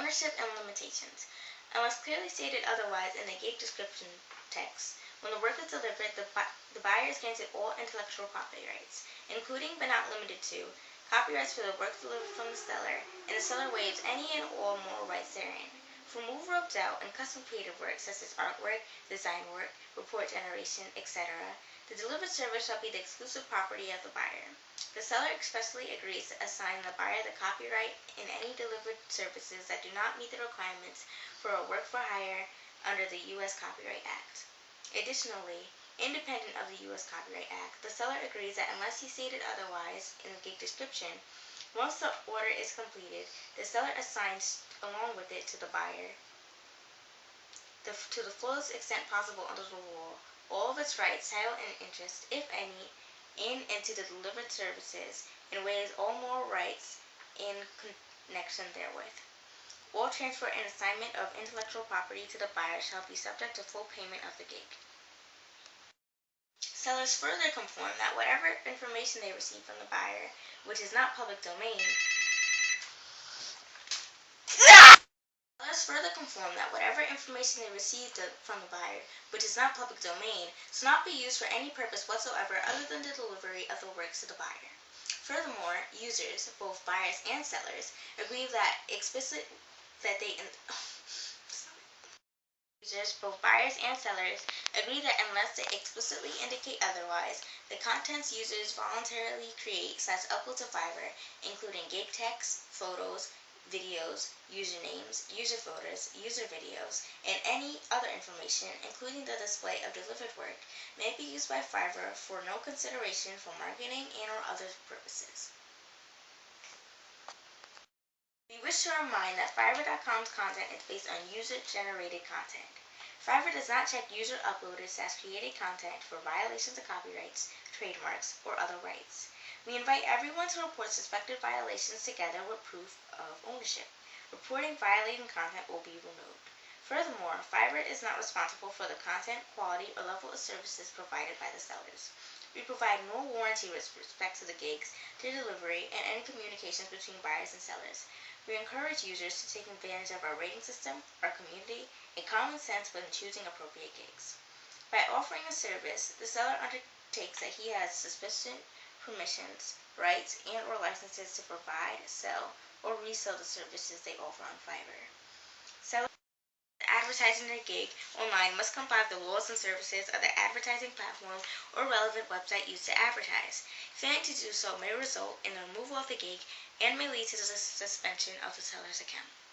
Ownership and limitations. Unless clearly stated otherwise in the gig description text, when the work is delivered, the buyer is granted all intellectual property rights, including but not limited to copyrights for the work delivered from the seller, and the seller waives any and all moral rights therein. For removal of doubt and custom creative work such as artwork, design work, report generation, etc., the delivered service shall be the exclusive property of the buyer. The seller expressly agrees to assign the buyer the copyright in any delivered services that do not meet the requirements for a work for hire under the U.S. Copyright Act. Additionally, independent of the U.S. Copyright Act, the seller agrees that unless he stated otherwise in the gig description, once the order is completed, the seller assigns along with it to the buyer, to the fullest extent possible under the law, all of its rights, title, and interest, if any, in and to the delivered services, and waives all moral rights in connection therewith. All transfer and assignment of intellectual property to the buyer shall be subject to full payment of the gig. Sellers further conform that whatever information they receive from the buyer, which is not public domain, from the buyer, which is not public domain, shall not be used for any purpose whatsoever other than the delivery of the works to the buyer. Furthermore, users, both buyers and sellers, agree that both buyers and sellers agree that unless they explicitly indicate otherwise, the contents users voluntarily create / upload to Fiverr, including gig text, photos, videos, usernames, user photos, user videos, and any other information, including the display of delivered work, may be used by Fiverr for no consideration for marketing and/or other purposes. We wish to remind that Fiverr.com's content is based on user-generated content. Fiverr does not check user-uploaded / created content for violations of copyrights, trademarks, or other rights. We invite everyone to report suspected violations together with proof of ownership. Reporting violating content will be removed. Furthermore, Fiverr is not responsible for the content, quality, or level of services provided by the sellers. We provide no warranty with respect to the gigs, their delivery, and any communications between buyers and sellers. We encourage users to take advantage of our rating system, our community, and common sense when choosing appropriate gigs. By offering a service, the seller undertakes that he has sufficient permissions, rights, and/or licenses to provide, sell, or resell the services they offer on Fiverr. Sellers advertising their gig online must comply with the laws and services of the advertising platform or relevant website used to advertise. Failing to do so may result in the removal of the gig and may lead to the suspension of the seller's account.